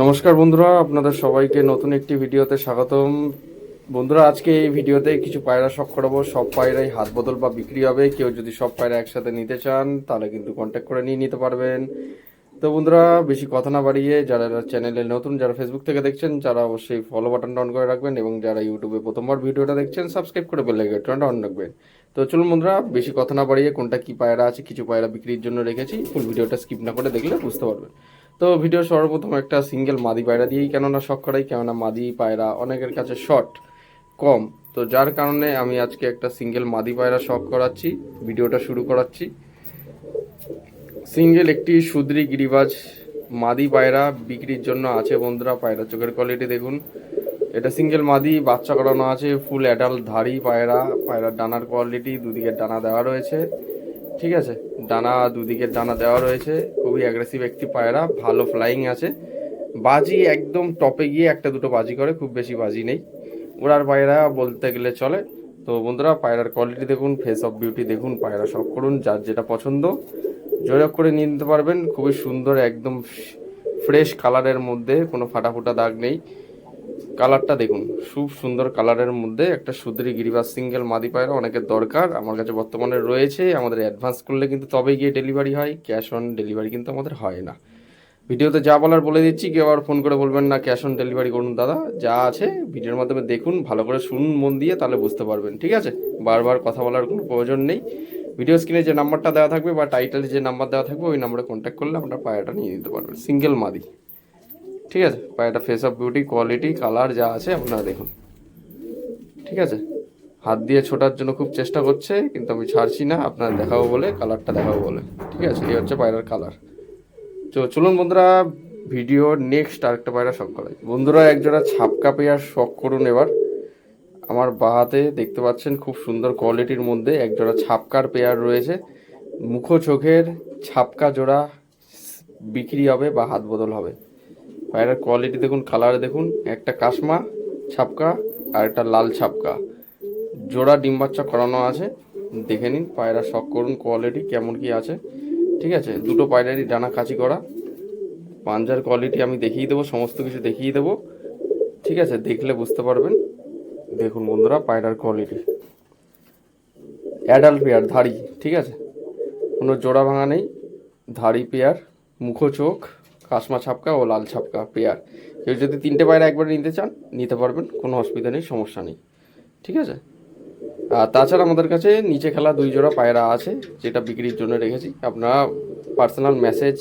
নমস্কার বন্ধুরা, আপনাদের সবাইকে নতুন একটি ভিডিওতে স্বাগতম। বন্ধুরা, আজকে এই ভিডিওতে কিছু পায়রা শখ করাবো। সব পায়রাই হাত বদল বা বিক্রি হবে। কেউ যদি সব পায়রা একসাথে নিতে চান তাহলে কিন্তু কন্ট্যাক্ট করে নিয়ে নিতে পারবেন। তো বন্ধুরা, বেশি কথা না বাড়িয়ে যারা চ্যানেলে নতুন, যারা ফেসবুক থেকে দেখছেন, যারা অবশ্যই ফলো বাটনটা অন করে রাখবেন, এবং যারা ইউটিউবে প্রথমবার ভিডিওটা দেখছেন সাবস্ক্রাইব করে বেল আইকনটা অন রাখবেন। তো চলুন বন্ধুরা, বেশি কথা না বাড়িয়ে কোনটা কি পায়রা আছে, কিছু পায়রা বিক্রির জন্য রেখেছি, ফুল ভিডিওটা স্কিপ না করে দেখলে বুঝতে পারবেন। তো ভিডিও সর্বপ্রথম একটা সিঙ্গেল মাদি পায়রা দিয়েই কেননা শখ করাই, কেননা মাদি পায়রা অনেকের কাছে শর্ট কম, তো যার কারণে আমি আজকে একটা সিঙ্গেল মাদি পায়রা শখ করাচ্ছি, ভিডিওটা শুরু করাচ্ছি। সিঙ্গেল একটি সুদ্রি গিরিবাজ মাদি পায়রা বিক্রির জন্য আছে বন্ধুরা। পায়রা চোখের কোয়ালিটি দেখুন, এটা সিঙ্গেল মাদি, বাচ্চা করানো আছে, ফুল অ্যাডাল্ট ধাড়ি পায়রা। পায়রার ডানার কোয়ালিটি, দুদিকের ডানা দেওয়া রয়েছে, ঠিক আছে, ডানা দুদিকের ডানা দেওয়া রয়েছে। খুবই অ্যাগ্রেসিভ একটি পায়রা, ভালো ফ্লাইং আছে। বাজি একদম টপে গিয়ে একটা দুটো বাজি করে, খুব বেশি বাজি নেই। ওড়ার পায়রা বলতে গেলে চলে। তো বন্ধুরা, পায়রার কোয়ালিটি দেখুন, ফেস অফ বিউটি দেখুন, পায়রা শখ করুন, যার যেটা পছন্দ জয়ক করে নিয়ে নিতে পারবেন। খুবই সুন্দর, একদম ফ্রেশ কালারের মধ্যে, কোনো ফাটাফুটা দাগ নেই। কালারটা দেখুন, খুব সুন্দর কালারের মধ্যে একটা সুদ্রি গিরিবাজ সিঙ্গেল মাদি পায়রা অনেকের দরকার, আমার কাছে বর্তমানে রয়েছে। আমাদের অ্যাডভান্স করলে কিন্তু তবেই গিয়ে ডেলিভারি হয়, ক্যাশ অন ডেলিভারি কিন্তু আমাদের হয় না। ভিডিওতে যা বলার বলে দিচ্ছি, কেউ আবার ফোন করে বলবেন না ক্যাশ অন ডেলিভারি করুন দাদা। যা আছে ভিডিওর মাধ্যমে দেখুন, ভালো করে শুনুন মন দিয়ে, তাহলে বুঝতে পারবেন, ঠিক আছে? বারবার কথা বলার কোনো প্রয়োজন নেই। ভিডিও স্ক্রিনে যে নাম্বারটা দেওয়া থাকবে বা টাইটেলে যে নাম্বার দেওয়া থাকবে, ওই নাম্বারে কন্ট্যাক্ট করলে আপনার পায়রাটা নিয়ে নিতে পারবেন। সিঙ্গেল মাদি, ঠিক আছে? পায়রাটা face of beauty, quality, colour যা আছে আপনারা দেখুন, ঠিক আছে? হাত দিয়ে ছোটার জন্য খুব চেষ্টা করছে, কিন্তু আমি ছাড়ছি না, আপনার দেখাবো বলে, কালারটা দেখাবো বলে, ঠিক আছে? এই হচ্ছে পায়রার কালার। তো চলুন বন্ধুরা, ভিডিও নেক্সট আরেকটা পায়রা শখ করাই। বন্ধুরা, একজোড়া ছাপকা পেয়ার শখ করুন এবার। আমার বাহাতে দেখতে পাচ্ছেন খুব সুন্দর কোয়ালিটির মধ্যে একজোড়া ছাপকার পেয়ার রয়েছে। মুখো চোখের ছাপকা জোড়া বিক্রি হবে বা হাত বদল হবে। পায়রার কোয়ালিটি দেখুন, কালার দেখুন, একটা কাশমা ছাপকা আর একটা লাল ছাপকা, জোড়া ডিম বাচ্চা করানো আছে। দেখে নিন, পায়রা শখ করুন কোয়ালিটি কেমন কি আছে, ঠিক আছে? দুটো পায়রারই ডানা কাচি করা। পাঞ্জার কোয়ালিটি আমি দেখিয়ে দেবো, সমস্ত কিছু দেখিয়ে দেবো, ঠিক আছে? দেখলে বুঝতে পারবেন। দেখুন বন্ধুরা, পায়রার কোয়ালিটি অ্যাডাল্ট পেয়ার, ধাড়ি, ঠিক আছে? কোনো জোড়া ভাঙা নেই, ধাড়ি পেয়ার, মুখো চোখ, কাশমা ছাপকা ও লাল ছাপকা পেয়ার। কেউ যদি তিনটে পায়রা একবারে নিতে চান নিতে পারবেন, কোনো অসুবিধা নেই, সমস্যা নেই, ঠিক আছে? আর তাছাড়া আমাদের কাছে নিচে খেলা 2 জোড়া পায়রা আছে, যেটা বিক্রির জন্য রেখেছি। আপনারা পার্সোনাল মেসেজ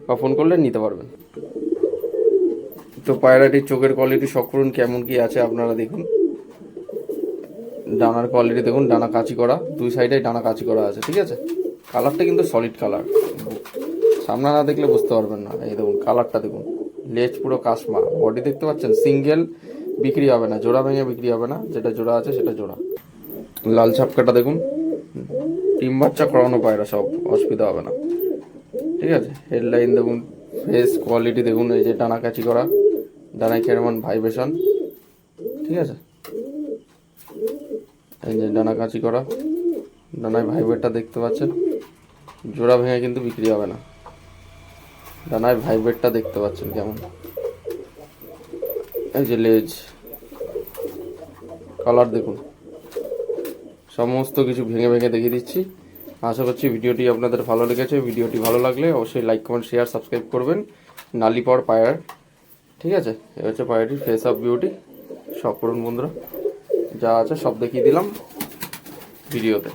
বা ফোন করলে নিতে পারবেন। তো পায়রাটির চোখের কোয়ালিটি শখ করুন কেমন কি আছে আপনারা দেখুন। ডানার কোয়ালিটি দেখুন, ডানা কাচি করা, দুই সাইডে ডানা কাচি করা আছে, ঠিক আছে? কালারটা কিন্তু সলিড কালার, সামনে না দেখলে বুঝতে পারবেন না। এই দেখুন কালারটা দেখুন, লেজ পুরো কাশমা, বডি দেখতে পাচ্ছেন। সিঙ্গেল বিক্রি হবে না, জোড়া ভেঙে বিক্রি হবে না, যেটা জোড়া আছে সেটা জোড়া। লাল ছাপকাটা দেখুন, ডিম বাচ্চা করানো পায়রা, সব অসুবিধা হবে না, ঠিক আছে? হেডলাইন দেখুন, ফেস কোয়ালিটি দেখুন, এই যে ডানা কাচি করা, ডানায় কেমন ভাইব্রেশন, ঠিক আছে? এই যে ডানা কাচি করা, ডানায় ভাইব্রেটটা দেখতে পাচ্ছেন। জোড়া ভেঙে কিন্তু বিক্রি হবে না, ডানায় ভাইব্রেটটা দেখতে পাচ্ছেন কেমন। এই যে লেজ, কালার দেখুন, সমস্ত কিছু ভেঙে ভেঙে দেখিয়ে দিচ্ছি। আশা করছি ভিডিওটি আপনাদের ভালো লেগেছে। ভিডিওটি ভালো লাগলে অবশ্যই লাইক, কমেন্ট, শেয়ার, সাবস্ক্রাইব করবেন। নালি পাওয়ার পায়রার, ঠিক আছে? এ হচ্ছে পায়রাটির ফেস অফ বিউটি। শখ করুন বন্ধুরা, যা আছে সব দেখিয়ে দিলাম ভিডিওতে।